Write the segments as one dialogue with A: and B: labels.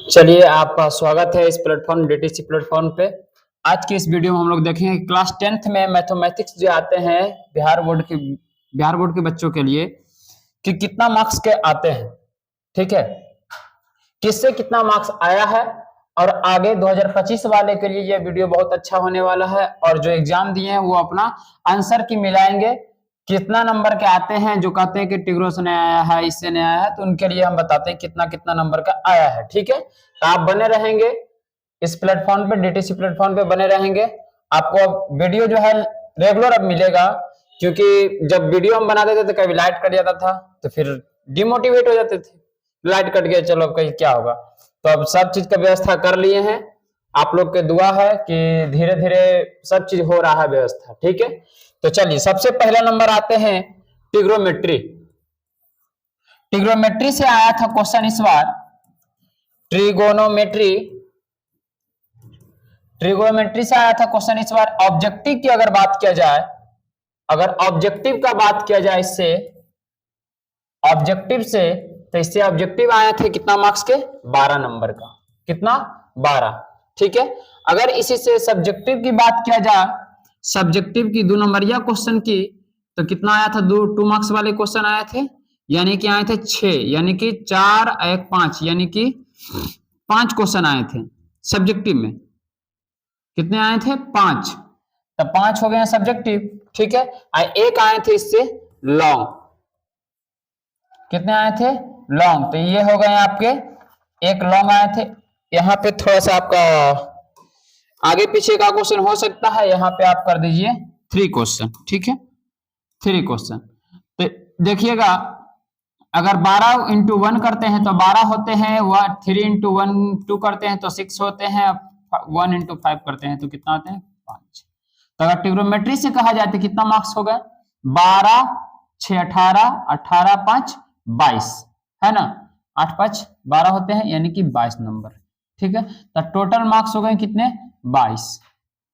A: चलिए, आपका स्वागत है इस प्लेटफॉर्म डीटीसी प्लेटफॉर्म पे। आज की इस वीडियो में हम लोग देखेंगे क्लास 10th में मैथमेटिक्स जो आते हैं बिहार बोर्ड के बच्चों के लिए कि कितना मार्क्स के आते हैं। ठीक है, किससे कितना मार्क्स आया है और आगे 2025 वाले के लिए यह वीडियो बहुत अच्छा होने वाला है। और जो एग्जाम दिए हैं वो अपना आंसर की मिलाएंगे, कितना नंबर के आते हैं। जो कहते हैं कि टिग्रो से नहीं आया है, इससे नहीं आया है, तो उनके लिए हम बताते हैं कितना कितना नंबर का आया है। ठीक है, तो आप बने रहेंगे इस प्लेटफॉर्म पे, डीटीसी प्लेटफॉर्म पे बने रहेंगे। आपको वीडियो जो है रेगुलर अब मिलेगा, क्योंकि जब वीडियो हम बनाते थे तो कभी लाइट कट जाता था तो फिर डिमोटिवेट हो जाते थे, लाइट कट गया चलो कहीं क्या होगा। तो अब सब चीज का व्यवस्था कर लिए हैं। आप लोग के दुआ है कि धीरे धीरे सब चीज हो रहा है व्यवस्था। ठीक है, तो चलिए सबसे पहला नंबर आते हैं ट्रिग्नोमेट्री। ट्रिग्नोमेट्री से आया था क्वेश्चन इस बार। ट्रिग्नोमेट्री से आया था क्वेश्चन इस बार। ऑब्जेक्टिव की अगर बात किया जाए, अगर ऑब्जेक्टिव का बात किया जाए इससे ऑब्जेक्टिव से, तो इससे ऑब्जेक्टिव आए थे कितना मार्क्स के? 12 नंबर का। कितना? 12। ठीक है, अगर इसी से सब्जेक्टिव की बात किया जाए, सब्जेक्टिव की 2 नंबरिया क्वेश्चन की, तो कितना आया था? 2 मार्क्स वाले क्वेश्चन आए थे, यानी कि आए थे 6, यानी कि 4 1 5, यानी कि 5 क्वेश्चन आए थे सब्जेक्टिव में। कितने आए थे? 5। तब 5 हो गए सब्जेक्टिव। ठीक है, एक आए थे इससे लॉन्ग। कितने आए थे? लॉन्ग। तो ये हो गए आपके, एक लॉन्ग आए थे। यहाँ पे थोड़ा सा आपका आगे पीछे का क्वेश्चन हो सकता है, यहाँ पे आप कर दीजिए 3 क्वेश्चन। ठीक है, 3 क्वेश्चन। तो देखिएगा, अगर 12 इंटू 1 करते हैं तो 12 होते हैं, 3 इंटू 1 2 करते हैं तो 6 होते हैं, 1 इंटू 5 करते हैं तो कितना होते हैं? 5। तो अगर ट्रिग्नोमेट्री से कहा जाए तो कितना मार्क्स हो गए? 12 6 18, 18 5 22, है ना। 8 5 12 होते हैं, यानी कि 22 नंबर। ठीक है, तो टोटल मार्क्स हो गए कितने? 22।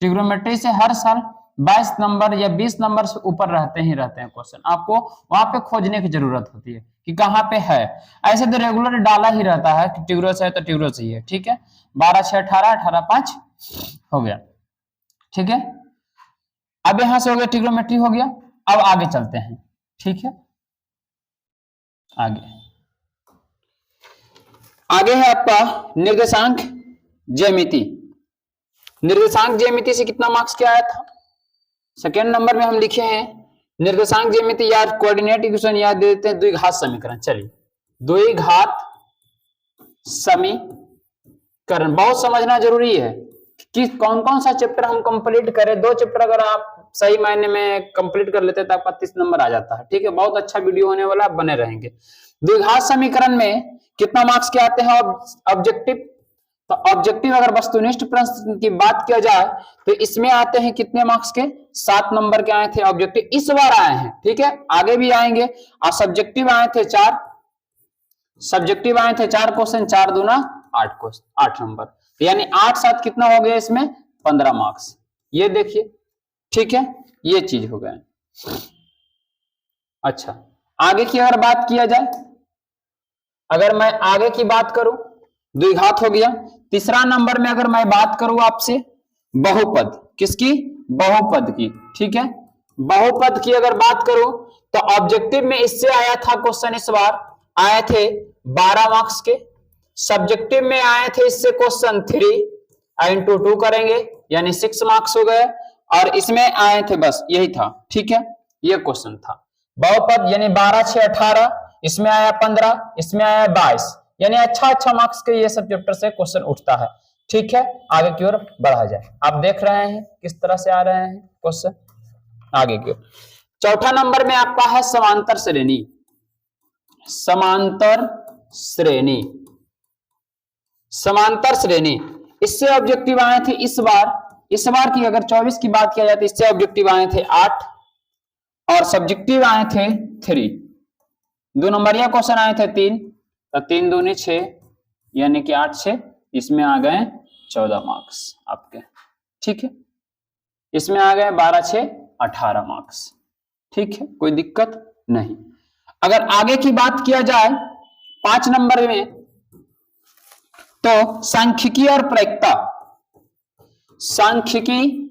A: ट्रिग्नोमेट्री से हर साल 22 नंबर या 20 नंबर से ऊपर रहते हैं क्वेश्चन। आपको वहां पे खोजने की जरूरत होती है कि कहाँ पे है। ऐसे तो रेगुलर डाला ही रहता है कि टिग्रो से है तो टिग्रो से ही है। ठीक है, 12 6 18, 18 5 हो गया। ठीक है, अब यहां से हो गया ट्रिग्नोमेट्री हो गया। अब आगे चलते हैं। ठीक है, आगे है आपका निर्देशांक ज्यामिति। निर्देशांक ज्यामिति से कितना मार्क्स क्या आया था? सेकेंड नंबर में हम लिखे हैं निर्देशांक ज्यामिति या कोऑर्डिनेट इक्वेशन, या दे देते हैं द्विघात समीकरण। चलिए, द्विघात समीकरण बहुत समझना जरूरी है कि कौन कौन सा चैप्टर हम कंप्लीट करें। 2 चैप्टर अगर आप सही मायने में कंप्लीट कर लेते हैं तो आपका 30 नंबर आ जाता है। ठीक है, बहुत अच्छा वीडियो होने वाला, आप बने रहेंगे। द्विघात समीकरण में कितना मार्क्स के आते हैं ऑब्जेक्टिव? तो ऑब्जेक्टिव अगर वस्तुनिष्ठ प्रश्न की बात किया जाए तो इसमें आते हैं कितने मार्क्स के? 7 नंबर के आए थे ऑब्जेक्टिव, इस बार आए हैं। ठीक है, आगे भी आएंगे। और सब्जेक्टिव आए थे 4, सब्जेक्टिव आए थे 4 क्वेश्चन, 4 दूना 8 क्वेश्चन, 8 नंबर, यानी 8 7 कितना हो गया इसमें? 15 मार्क्स। ये देखिए, ठीक है, ये चीज हो गया। अच्छा, आगे की अगर बात किया जाए, अगर मैं आगे की बात करूं, द्विघात हो गया। तीसरा नंबर में अगर मैं बात करूं आपसे बहुपद, किसकी? बहुपद की। ठीक है, बहुपद की अगर बात करूं तो ऑब्जेक्टिव में इससे आया था क्वेश्चन, इस बार आए थे 12 मार्क्स के। सब्जेक्टिव में आए थे इससे क्वेश्चन 3 इंटू 2 करेंगे, यानी 6 मार्क्स हो गए। और इसमें आए थे, बस यही था। ठीक है, ये क्वेश्चन था बहुपद, यानी 12 6 18, इसमें आया 15, इसमें आया 22, यानी अच्छा मार्क्स के ये सब चैप्टर से क्वेश्चन उठता है। ठीक है, आगे की ओर बढ़ा जाए। आप देख रहे हैं किस तरह से आ रहे हैं क्वेश्चन आगे की ओर। चौथा नंबर में आपका है समांतर श्रेणी। समांतर श्रेणी, समांतर श्रेणी, इससे ऑब्जेक्टिव आए थे इस बार की अगर 24 की बात किया जाए तो इससे ऑब्जेक्टिव आए थे 8 और सब्जेक्टिव आए थे 3। 2 नंबरिया क्वेश्चन आए थे 3, तो 3 दूनी 6, यानी कि 8 6, इसमें आ गए 14 मार्क्स आपके। ठीक है, इसमें आ गए 12 6 18 मार्क्स। ठीक है, कोई दिक्कत नहीं। अगर आगे की बात किया जाए 5 नंबर में, तो सांख्यिकी और प्रायिकता, सांख्यिकी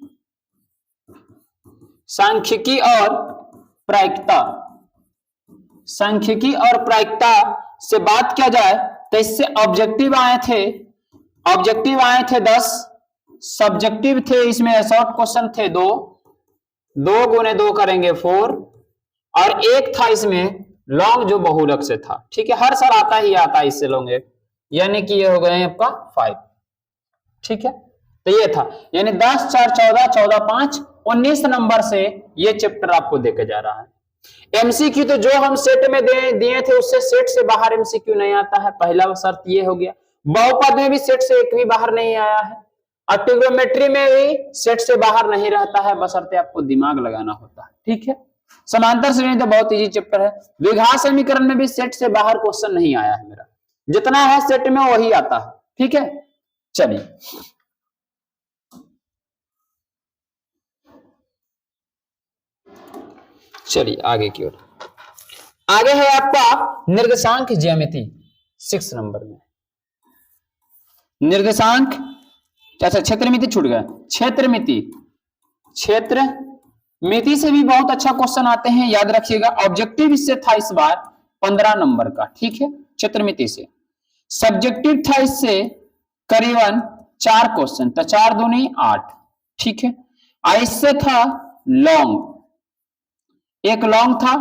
A: और प्रायिकता, सांख्यिकी और प्रायिकता से बात किया जाए तो इससे ऑब्जेक्टिव आए थे 10, सब्जेक्टिव थे इसमें शॉर्ट क्वेश्चन थे 2, 2 गुने 2 करेंगे 4, और एक था इसमें लॉन्ग जो बहुलक से था। ठीक है, हर साल आता ही आता है इससे लॉन्ग एक, यानी कि ये हो गए आपका 5। ठीक है, तो ये था, यानी 10 4 14 14 5 19 नंबर से ये चैप्टर आपको देके जा रहा है। एमसीक्यू तो जो हम सेट में दिए थे उससे सेट से बाहर एमसीक्यू नहीं आता है, पहला शर्त ये हो गया। बहुपद में भी सेट से एक भी बाहर नहीं आया है, और ट्रिग्नोमेट्री में भी सेट से बाहर नहीं रहता है, बशर्ते आपको दिमाग लगाना होता है। ठीक है, समांतर श्रेणी तो बहुत इजी चैप्टर है। द्विघात समीकरण में भी सेट से बाहर क्वेश्चन नहीं आया है मेरा, जितना है सेट में वही आता है। ठीक है, चलिए आगे की ओर। आगे है आपका निर्देशांक ज्यामिति 6 नंबर में। निर्देशांक, अच्छा क्षेत्रमिति छूट गया, क्षेत्रमिति से भी बहुत अच्छा क्वेश्चन आते हैं, याद रखिएगा। ऑब्जेक्टिव इससे था इस बार 15 नंबर का। ठीक है, क्षेत्रमिति से। सब्जेक्टिव था इससे करीबन 4 क्वेश्चन, तो 4 दूनी 8। ठीक है, इससे था लॉन्ग, एक लॉन्ग था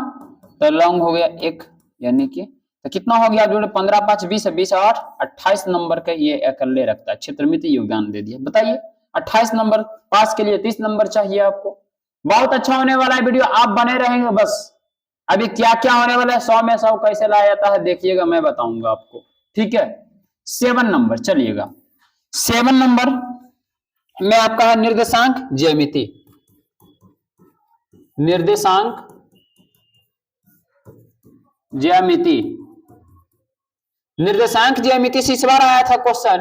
A: तो लॉन्ग हो गया 1, यानी कि तो कितना हो गया जोड़े 15 5 20 20 8 28 नंबर का ये अकेले रखता है। क्षेत्रमिति योगदान दे दिया। बताइए 28 नंबर, पास के लिए 30 नंबर चाहिए आपको। बहुत अच्छा होने वाला है वीडियो, आप बने रहेंगे बस। अभी क्या क्या होने वाला है, 100 में 100 कैसे लाया जाता है देखिएगा, मैं बताऊंगा आपको। ठीक है, 7 नंबर चलिएगा। 7 नंबर में आपका है निर्देशांक ज्यामिति। निर्देशांक ज्यामिति से इस बार आया था क्वेश्चन,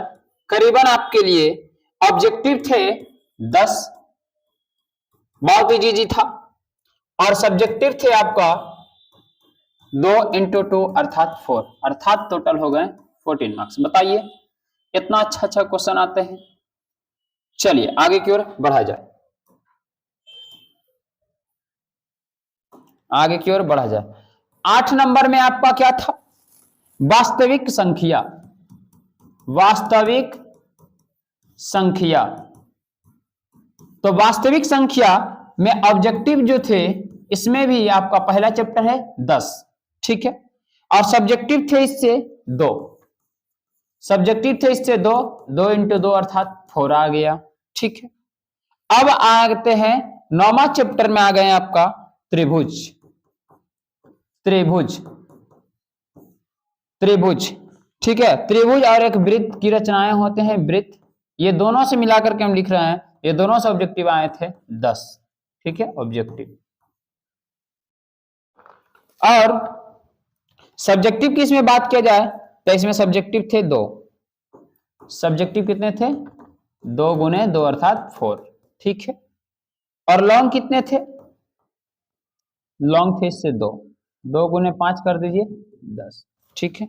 A: करीबन आपके लिए ऑब्जेक्टिव थे 10, बहुत इजी था, और सब्जेक्टिव थे आपका 2 × 2 अर्थात 4, अर्थात टोटल हो गए 14 मार्क्स। बताइए इतना अच्छा क्वेश्चन आते हैं। चलिए आगे की ओर बढ़ा जाए, 8 नंबर में आपका क्या था, वास्तविक संख्या। तो वास्तविक संख्या में ऑब्जेक्टिव जो थे इसमें भी आपका पहला चैप्टर है 10। ठीक है, और सब्जेक्टिव थे इससे 2, 2 × 2 अर्थात 4 आ गया। ठीक है, अब आते हैं 9वां चैप्टर में, आ गए आपका त्रिभुज। ठीक है, त्रिभुज और एक वृत्त की रचनाएं होते हैं, वृत्त, ये दोनों से मिलाकर के हम लिख रहे हैं, ये दोनों से ऑब्जेक्टिव आए थे 10। ठीक है, ऑब्जेक्टिव। और सब्जेक्टिव की इसमें बात किया जाए तो इसमें सब्जेक्टिव थे 2, सब्जेक्टिव कितने थे, 2 × 2 अर्थात 4। ठीक है, और लॉन्ग कितने थे, लॉन्ग थे इससे 2 × 5 कर दीजिए 10। ठीक है,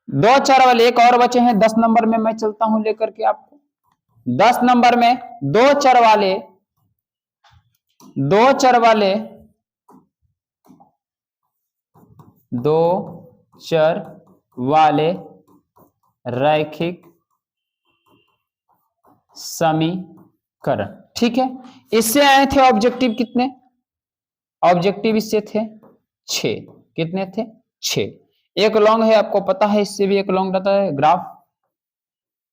A: 2 4 वाले एक और बचे हैं 10 नंबर में, मैं चलता हूं लेकर के आपको। 10 नंबर में 2 4 वाले रैखिक समीकरण। ठीक है, इससे आए थे ऑब्जेक्टिव कितने, ऑब्जेक्टिव इससे थे 6, कितने थे 6। एक लॉन्ग है, आपको पता है, इससे भी एक लॉन्ग रहता है, ग्राफ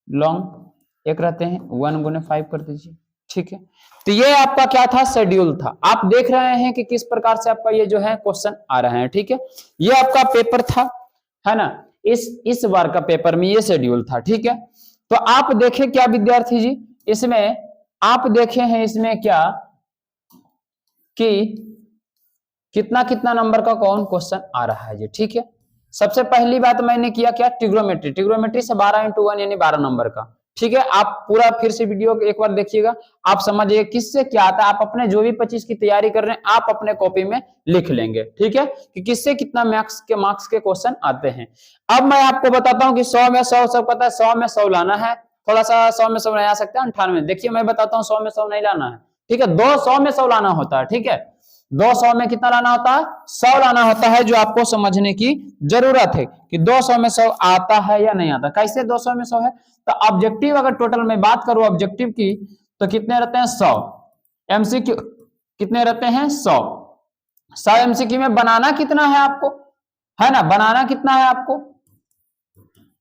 A: लॉन्ग एक रहते हैं, 1 × 5 कर दीजिए। ठीक है, तो ये आपका क्या था, शेड्यूल था। आप देख रहे हैं कि किस प्रकार से आपका ये जो है क्वेश्चन आ रहे हैं। ठीक है, ये आपका पेपर था, है ना, इस बार का पेपर में ये शेड्यूल था। ठीक है, तो आप देखें क्या विद्यार्थी जी, इसमें आप देखे हैं इसमें क्या कि कितना नंबर का कौन क्वेश्चन आ रहा है जी। ठीक है, सबसे पहली बात मैंने किया क्या, ट्रिग्नोमेट्री से 12 × 1 यानी 12 नंबर का। ठीक है, आप पूरा फिर से वीडियो एक बार देखिएगा, आप समझिए किससे क्या आता है। आप अपने जो भी 25 की तैयारी कर रहे हैं आप अपने कॉपी में लिख लेंगे, ठीक है, कि किससे कितना मार्क्स के क्वेश्चन आते हैं। अब मैं आपको बताता हूं कि 100 में 100 सब पता है, 100 में 100 लाना है, थोड़ा सा 100 में 100 नहीं आ सकता 98 में। देखिए मैं बताता हूँ 100 में 100 नहीं लाना है, ठीक है, 200 में 100 लाना होता है, ठीक है, 200 में कितना लाना होता है, 100 लाना होता है, जो आपको समझने की जरूरत है कि 200 में 100 आता है या नहीं आता। कैसे 200 में 100 है, तो ऑब्जेक्टिव अगर टोटल में बात करूं ऑब्जेक्टिव की तो कितने रहते हैं 100, एमसीक्यू कितने रहते हैं 100 एमसीक्यू में बनाना कितना है आपको, है ना, बनाना कितना है आपको,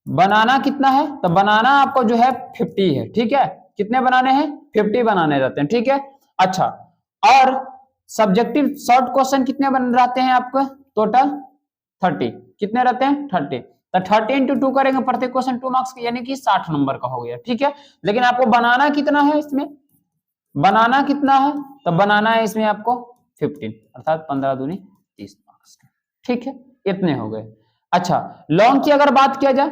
A: बनाना कितना है, तो बनाना आपको जो है 50 है, ठीक है, कितने बनाने हैं 50 बनाने रहते हैं, ठीक है। अच्छा, और सब्जेक्टिव शॉर्ट क्वेश्चन कितने बन जाते हैं आपको, टोटल 30, कितने रहते हैं 30, तो 30 into 2 करेंगे प्रत्येक क्वेश्चन 2 मार्क्स की, यानी कि 60 नंबर का हो गया, ठीक है। लेकिन आपको बनाना कितना है, इसमें बनाना कितना है, तो बनाना है इसमें आपको 15, अर्थात 15 दूनी 30 मार्क्स का, ठीक है, इतने हो गए। अच्छा, लॉन्ग की अगर बात किया जाए,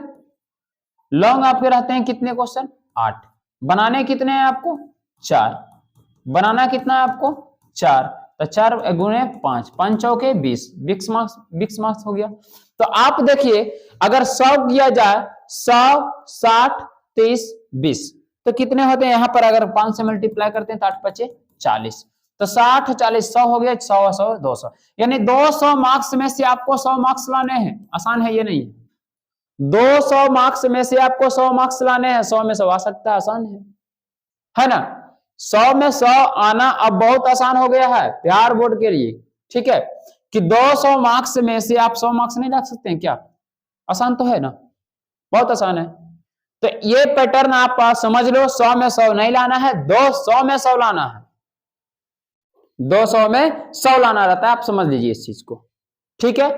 A: लॉन्ग आपके रहते हैं कितने क्वेश्चन 8, बनाने कितने हैं आपको 4, बनाना कितना है आपको 4, तो 4 गुणे 5, 5 चौके 20 मार्क्स हो गया। तो आप देखिए अगर 100 किया जाए 100 60 30 20 तो कितने होते हैं, यहां पर अगर 5 से मल्टीप्लाई करते हैं तो 8 बचे 40, तो 60 40 100 हो गया, 100 100 200, यानी 200 मार्क्स में से आपको 100 मार्क्स लाने हैं। आसान है ये नहीं, 200 मार्क्स में से आपको 100 मार्क्स लाने हैं, 100 में 100 आ सकता है, आसान है ना। 100 में 100 आना अब बहुत आसान हो गया है बिहार बोर्ड के लिए, ठीक है, कि 200 मार्क्स में से आप 100 मार्क्स नहीं ला सकते हैं क्या, आसान तो है ना, बहुत आसान है। तो ये पैटर्न आप समझ लो, 100 में 100 नहीं लाना है, 200 में 100 लाना है, 200 में 100 लाना रहता है, आप समझ लीजिए इस चीज को, ठीक है।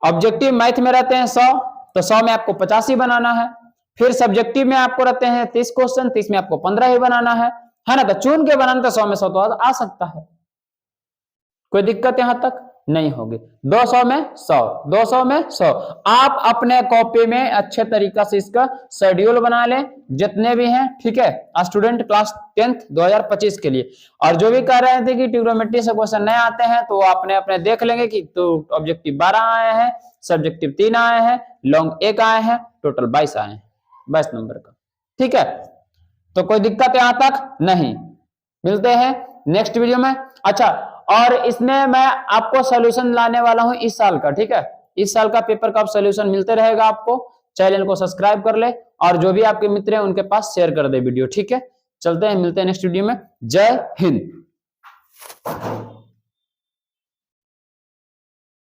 A: ऑब्जेक्टिव मैथ में रहते हैं 100, तो 100 में आपको 50 ही बनाना है, फिर सब्जेक्टिव में आपको रहते हैं 30 क्वेश्चन, 30 में आपको 15 ही बनाना है ना, तो चुन के बनाना, तो 100 में 100 तो आ सकता है, कोई दिक्कत यहां तक नहीं होगी। 200 में 100, 200 में 100, आप अपने कॉपी में अच्छे तरीका से इसका शेड्यूल बना लें जितने भी हैं, ठीक है, स्टूडेंट क्लास 10th 2025 के लिए। और जो भी कह रहे थे कि ट्रिग्नोमेट्री से क्वेश्चन नहीं आते हैं, तो आपने अपने देख लेंगे कि तो ऑब्जेक्टिव 12 आए हैं, सब्जेक्टिव 3 आए हैं, लॉन्ग 1 आए हैं, टोटल 22 आए हैं 22 नंबर का, ठीक है। तो कोई दिक्कत यहां तक नहीं, मिलते हैं नेक्स्ट वीडियो में। अच्छा, और इसमें मैं आपको सॉल्यूशन लाने वाला हूं इस साल का, ठीक है, इस साल का पेपर का सॉल्यूशन मिलते रहेगा आपको। चैनल को सब्सक्राइब कर ले और जो भी आपके मित्र हैं उनके पास शेयर कर दे वीडियो, ठीक है। चलते हैं, मिलते हैं नेक्स्ट वीडियो में। जय हिंद।